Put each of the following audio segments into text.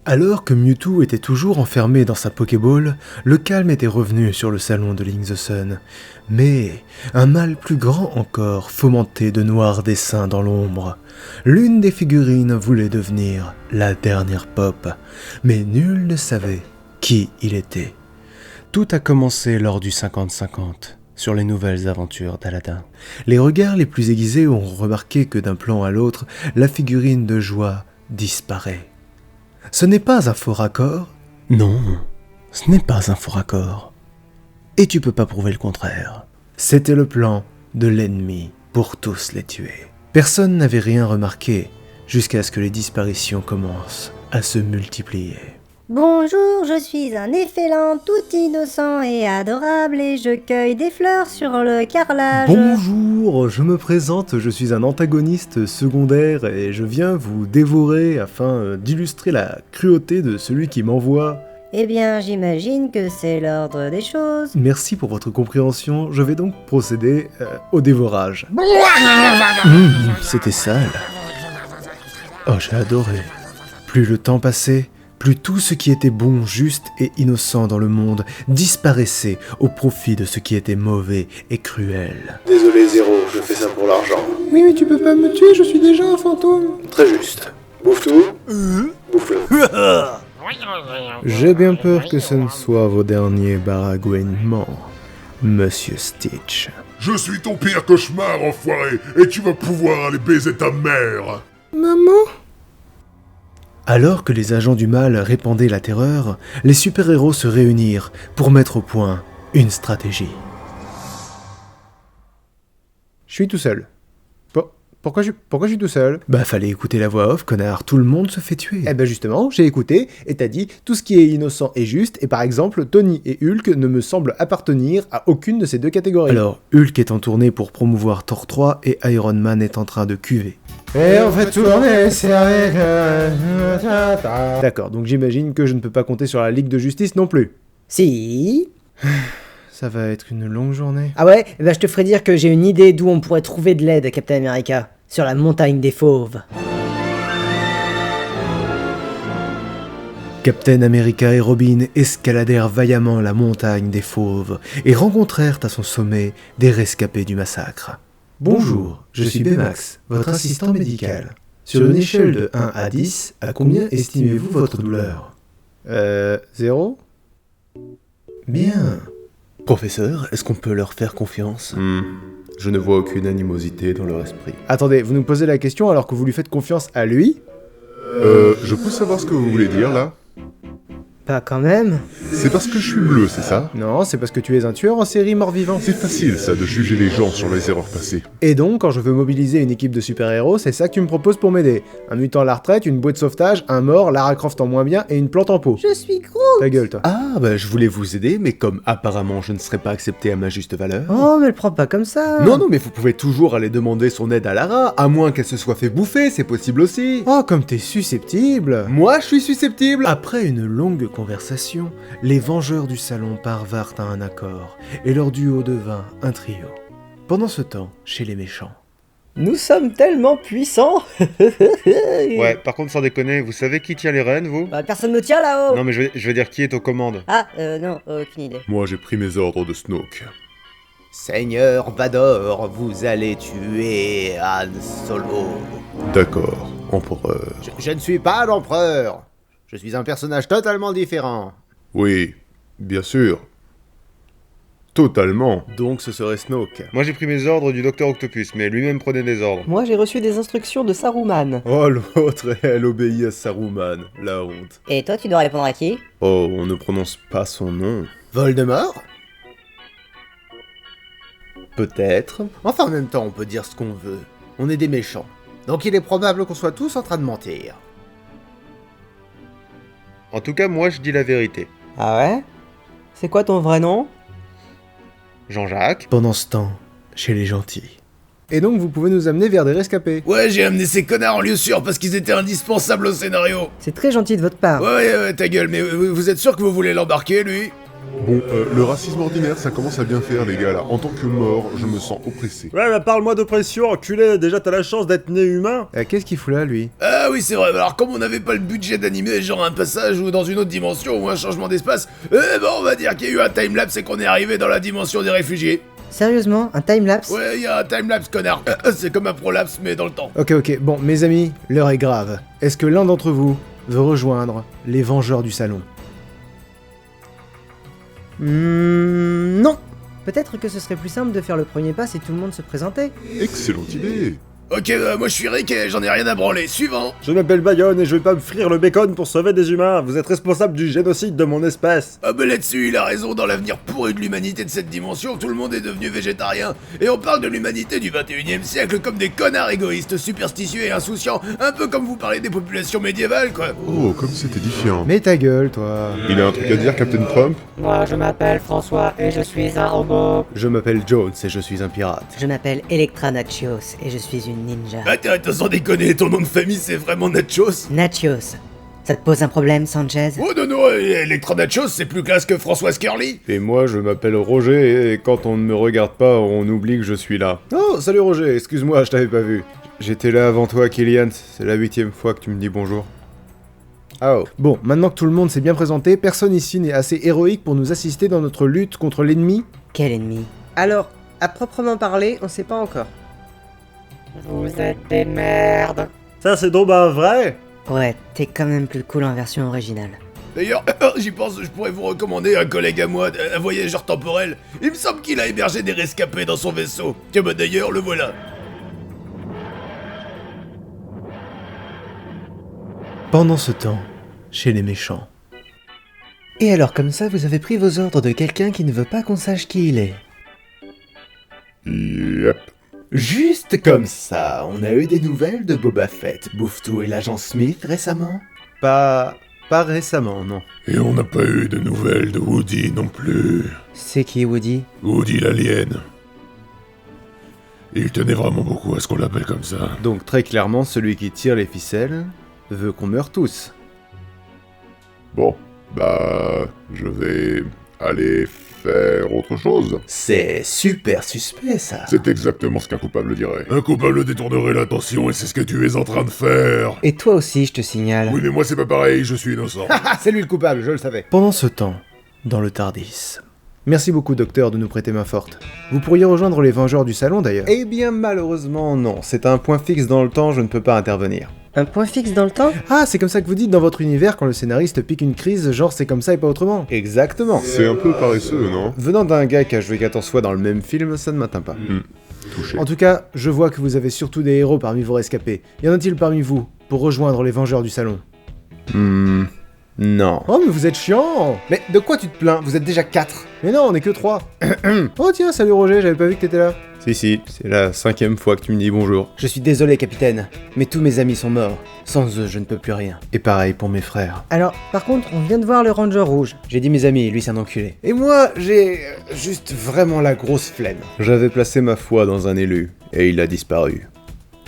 Alors que Mewtwo était toujours enfermé dans sa Pokéball, le calme était revenu sur le salon de Link the Sun. Mais un mal plus grand encore fomentait de noirs dessins dans l'ombre. L'une des figurines voulait devenir la dernière Pop, mais nul ne savait qui il était. Tout a commencé lors du 50-50, sur les nouvelles aventures d'Aladin. Les regards les plus aiguisés ont remarqué que d'un plan à l'autre, la figurine de joie disparaît. Ce n'est pas un faux raccord? Non, ce n'est pas un faux raccord. Et tu peux pas prouver le contraire. C'était le plan de l'ennemi pour tous les tuer. Personne n'avait rien remarqué jusqu'à ce que les disparitions commencent à se multiplier. Bonjour, je suis un effélant tout innocent et adorable et je cueille des fleurs sur le carrelage. Bonjour, je me présente, je suis un antagoniste secondaire et je viens vous dévorer afin d'illustrer la cruauté de celui qui m'envoie. Eh bien, j'imagine que c'est l'ordre des choses. Merci pour votre compréhension, je vais donc procéder au dévorage. C'était sale. Oh, j'ai adoré. Plus le temps passait, plus tout ce qui était bon, juste et innocent dans le monde disparaissait au profit de ce qui était mauvais et cruel. Désolé Zéro, je fais ça pour l'argent. Oui, mais tu peux pas me tuer, je suis déjà un fantôme. Très juste. Bouffe tout. Bouffe-le. J'ai bien peur que ce ne soit vos derniers baragouinements, Monsieur Stitch. Je suis ton pire cauchemar, enfoiré, et tu vas pouvoir aller baiser ta mère. Maman? Alors que les agents du mal répandaient la terreur, les super-héros se réunirent pour mettre au point une stratégie. Je suis tout seul. Pourquoi je suis tout seul? Bah fallait écouter la voix off, connard, tout le monde se fait tuer. Eh ben justement, j'ai écouté, et t'as dit, tout ce qui est innocent est juste, et par exemple, Tony et Hulk ne me semblent appartenir à aucune de ces deux catégories. Alors, Hulk est en tournée pour promouvoir Thor 3, et Iron Man est en train de cuver. Et on fait tourner, c'est avec... D'accord, donc j'imagine que je ne peux pas compter sur la Ligue de Justice non plus. Si. Ça va être une longue journée. Ah ouais? Eh ben, je te ferai dire que j'ai une idée d'où on pourrait trouver de l'aide, Captain America. Sur la montagne des fauves. Captain America et Robin escaladèrent vaillamment la montagne des fauves et rencontrèrent à son sommet des rescapés du massacre. Bonjour, je suis Baymax, votre assistant médical. Sur une échelle de 1 à 10, à combien estimez-vous votre douleur? 0? Bien. Professeur, est-ce qu'on peut leur faire confiance? Je ne vois aucune animosité dans leur esprit. Attendez, vous nous posez la question alors que vous lui faites confiance à lui? Je peux savoir ce que vous voulez dire, là? Pas quand même. C'est parce que je suis bleu, c'est ça? Non, c'est parce que tu es un tueur en série mort-vivant. C'est facile, ça, de juger les gens sur les erreurs passées. Et donc, quand je veux mobiliser une équipe de super-héros, c'est ça que tu me proposes pour m'aider. Un mutant à la retraite, une bouée de sauvetage, un mort, Lara Croft en moins bien et une plante en pot. Je suis gros. Ta gueule, toi. Ah, bah je voulais vous aider, mais comme apparemment je ne serais pas accepté à ma juste valeur... Oh, mais le prends pas comme ça. Non, mais vous pouvez toujours aller demander son aide à Lara, à moins qu'elle se soit fait bouffer, c'est possible aussi. Oh, comme t'es susceptible. Moi, je suis susceptible. Après une longue conversation, les vengeurs du salon parvinrent à un accord, et leur duo devint un trio. Pendant ce temps, chez les méchants. Nous sommes tellement puissants. Ouais, par contre, sans déconner, vous savez qui tient les rênes, vous? Bah, personne me tient là-haut. Non, mais je veux dire qui est aux commandes. Ah, non, aucune idée. Moi, j'ai pris mes ordres de Snoke. Seigneur Vador, vous allez tuer Han Solo. D'accord, empereur. Je ne suis pas l'empereur. Je suis un personnage totalement différent. Oui, bien sûr. Totalement. Donc ce serait Snoke. Moi, j'ai pris mes ordres du Docteur Octopus, mais lui-même prenait des ordres. Moi, j'ai reçu des instructions de Saruman. Oh, l'autre, elle obéit à Saruman. La honte. Et toi, tu dois répondre à qui? Oh, on ne prononce pas son nom. Voldemort? Peut-être. Enfin, en même temps, on peut dire ce qu'on veut. On est des méchants. Donc il est probable qu'on soit tous en train de mentir. En tout cas, moi, je dis la vérité. Ah ouais? C'est quoi ton vrai nom? Jean-Jacques. Pendant ce temps, chez les gentils. Et donc vous pouvez nous amener vers des rescapés. Ouais, j'ai amené ces connards en lieu sûr parce qu'ils étaient indispensables au scénario. C'est très gentil de votre part. Ouais, ta gueule, mais vous êtes sûr que vous voulez l'embarquer, lui? Bon, le racisme ordinaire, ça commence à bien faire, les gars, là. En tant que mort, je me sens oppressé. Ouais, bah parle-moi d'oppression, enculé. Déjà, t'as la chance d'être né humain. Qu'est-ce qu'il fout là, lui? Ah oui, c'est vrai, alors comme on n'avait pas le budget d'animer genre un passage ou dans une autre dimension ou un changement d'espace, on va dire qu'il y a eu un timelapse et qu'on est arrivé dans la dimension des réfugiés. Sérieusement, un timelapse? Ouais, il y a un timelapse, connard. C'est comme un prolapse, mais dans le temps. Ok, bon, mes amis, l'heure est grave. Est-ce que l'un d'entre vous veut rejoindre les Vengeurs du Salon? Non. Peut-être que ce serait plus simple de faire le premier pas si tout le monde se présentait. Excellente idée. Ok, moi je suis Rick et j'en ai rien à branler. Suivant. Je m'appelle Bayonne et je vais pas me frire le bacon pour sauver des humains. Vous êtes responsable du génocide de mon espèce. Ah bah là-dessus, il a raison, dans l'avenir pourri de l'humanité de cette dimension, tout le monde est devenu végétarien. Et on parle de l'humanité du 21e siècle comme des connards égoïstes, superstitieux et insouciants, un peu comme vous parlez des populations médiévales, quoi. Oh, comme c'est édifiant. Mais ta gueule, toi. Il a un truc à dire, Captain Trump? Moi, je m'appelle François et je suis un robot. Je m'appelle Jones et je suis un pirate. Je m'appelle Electra Nachos et je suis une ninja. Attends, sans déconner, ton nom de famille c'est vraiment Nachos? Nachos. Ça te pose un problème, Sanchez? Oh non, Electra Nachos c'est plus classe que Françoise Curly. Et moi, je m'appelle Roger, et quand on ne me regarde pas, on oublie que je suis là. Oh, salut Roger, excuse-moi, je t'avais pas vu. J'étais là avant toi, Killian, c'est la 8e fois que tu me dis bonjour. Oh. Bon, maintenant que tout le monde s'est bien présenté, personne ici n'est assez héroïque pour nous assister dans notre lutte contre l'ennemi? Quel ennemi? Alors, à proprement parler, on sait pas encore. Vous êtes des merdes. Ça, c'est donc ben vrai. Ouais, t'es quand même plus cool en version originale. D'ailleurs, j'y pense, je pourrais vous recommander un collègue à moi, un voyageur temporel. Il me semble qu'il a hébergé des rescapés dans son vaisseau. Tiens bah d'ailleurs, le voilà. Pendant ce temps, chez les méchants. Et alors, comme ça, vous avez pris vos ordres de quelqu'un qui ne veut pas qu'on sache qui il est. Yep. Juste comme ça, on a eu des nouvelles de Boba Fett, Bouftou et l'agent Smith récemment? Pas récemment, non. Et on n'a pas eu de nouvelles de Woody non plus. C'est qui, Woody? Woody l'alien. Il tenait vraiment beaucoup à ce qu'on l'appelle comme ça. Donc très clairement, celui qui tire les ficelles veut qu'on meure tous. Bon, bah... je vais aller faire autre chose. C'est super suspect, ça. C'est exactement ce qu'un coupable dirait. Un coupable détournerait l'attention et c'est ce que tu es en train de faire. Et toi aussi, je te signale. Oui, mais moi c'est pas pareil, je suis innocent. Ah, c'est lui le coupable, je le savais. Pendant ce temps, dans le Tardis. Merci beaucoup, docteur, de nous prêter main forte. Vous pourriez rejoindre les Vengeurs du Salon, d'ailleurs. Eh bien, malheureusement, non. C'est un point fixe dans le temps, je ne peux pas intervenir. Un point fixe dans le temps? Ah, c'est comme ça que vous dites dans votre univers quand le scénariste pique une crise, genre c'est comme ça et pas autrement. Exactement. C'est un peu paresseux, non? Venant d'un gars qui a joué 14 fois dans le même film, ça ne m'atteint pas. Touché. En tout cas, je vois que vous avez surtout des héros parmi vos rescapés. Y en a-t-il parmi vous pour rejoindre les Vengeurs du Salon? Non. Oh, mais vous êtes chiant! Mais de quoi tu te plains? Vous êtes déjà 4. Mais non, on est que 3. Oh tiens, salut Roger, j'avais pas vu que t'étais là. Si, c'est la 5e fois que tu me dis bonjour. Je suis désolé, capitaine, mais tous mes amis sont morts. Sans eux, je ne peux plus rien. Et pareil pour mes frères. Alors, par contre, on vient de voir le Ranger rouge. J'ai dit mes amis, lui c'est un enculé. Et moi, j'ai juste vraiment la grosse flemme. J'avais placé ma foi dans un élu, et il a disparu.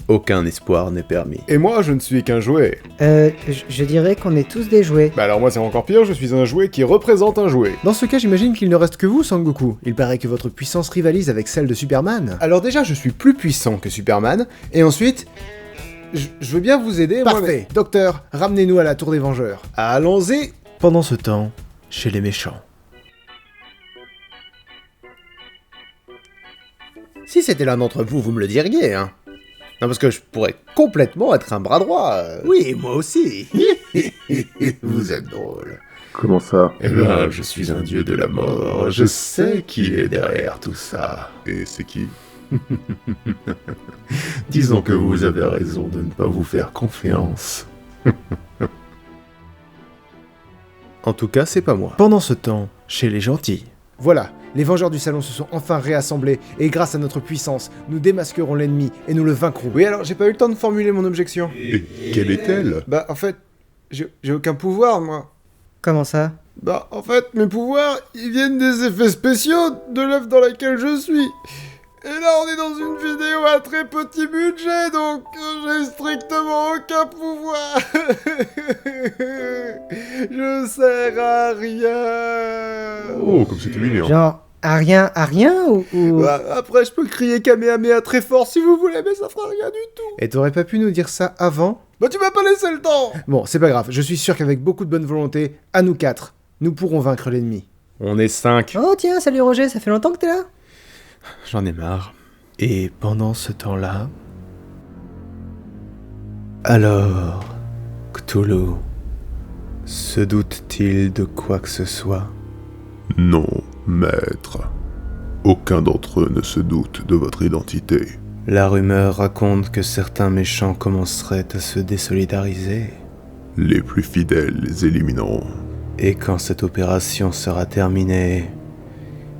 Aucun espoir n'est permis. Et moi, je ne suis qu'un jouet. Je dirais qu'on est tous des jouets. Bah alors moi c'est encore pire, je suis un jouet qui représente un jouet. Dans ce cas, j'imagine qu'il ne reste que vous, Sangoku. Il paraît que votre puissance rivalise avec celle de Superman. Alors déjà, je suis plus puissant que Superman, et ensuite... Je veux bien vous aider, Parfait. moi, mais... Docteur, ramenez-nous à la Tour des Vengeurs. Allons-y. Pendant ce temps, chez les méchants. Si c'était l'un d'entre vous, vous me le diriez, hein. Non, parce que je pourrais complètement être un bras droit. Oui, moi aussi. Vous êtes drôle. Comment ça? Eh ben, je suis un dieu de la mort, je sais qui est derrière tout ça. Et c'est qui? Disons que vous avez raison de ne pas vous faire confiance. En tout cas, c'est pas moi. Pendant ce temps, chez les gentils. Voilà, les Vengeurs du Salon se sont enfin réassemblés, et grâce à notre puissance, nous démasquerons l'ennemi et nous le vaincrons. Oui, alors j'ai pas eu le temps de formuler mon objection. Et quelle est-elle? Bah, en fait, j'ai aucun pouvoir, moi. Comment ça? Bah, en fait, mes pouvoirs, ils viennent des effets spéciaux de l'œuvre dans laquelle je suis. Et là, on est dans une vidéo à très petit budget, donc j'ai strictement aucun pouvoir. Je sers à rien. Oh, comme c'était mignon. Genre, à rien ou... Bah, après, je peux crier Kamehameha très fort si vous voulez, mais ça fera rien du tout. Et t'aurais pas pu nous dire ça avant? Bah, tu m'as pas laissé le temps. Bon, c'est pas grave, je suis sûr qu'avec beaucoup de bonne volonté, à nous 4, nous pourrons vaincre l'ennemi. On est 5. Oh tiens, salut Roger, ça fait longtemps que t'es là? J'en ai marre. Et pendant ce temps-là... Alors, Cthulhu, se doute-t-il de quoi que ce soit? Non, maître. Aucun d'entre eux ne se doute de votre identité. La rumeur raconte que certains méchants commenceraient à se désolidariser. Les plus fidèles les élimineront. Et quand cette opération sera terminée,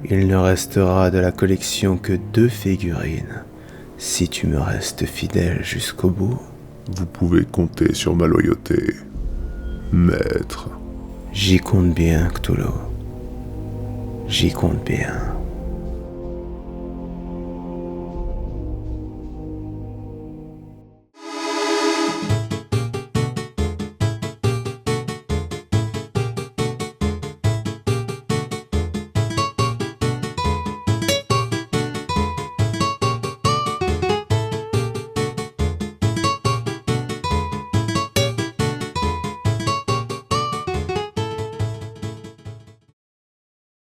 il ne restera de la collection que 2 figurines, si tu me restes fidèle jusqu'au bout. Vous pouvez compter sur ma loyauté, maître. J'y compte bien, Cthulhu. J'y compte bien.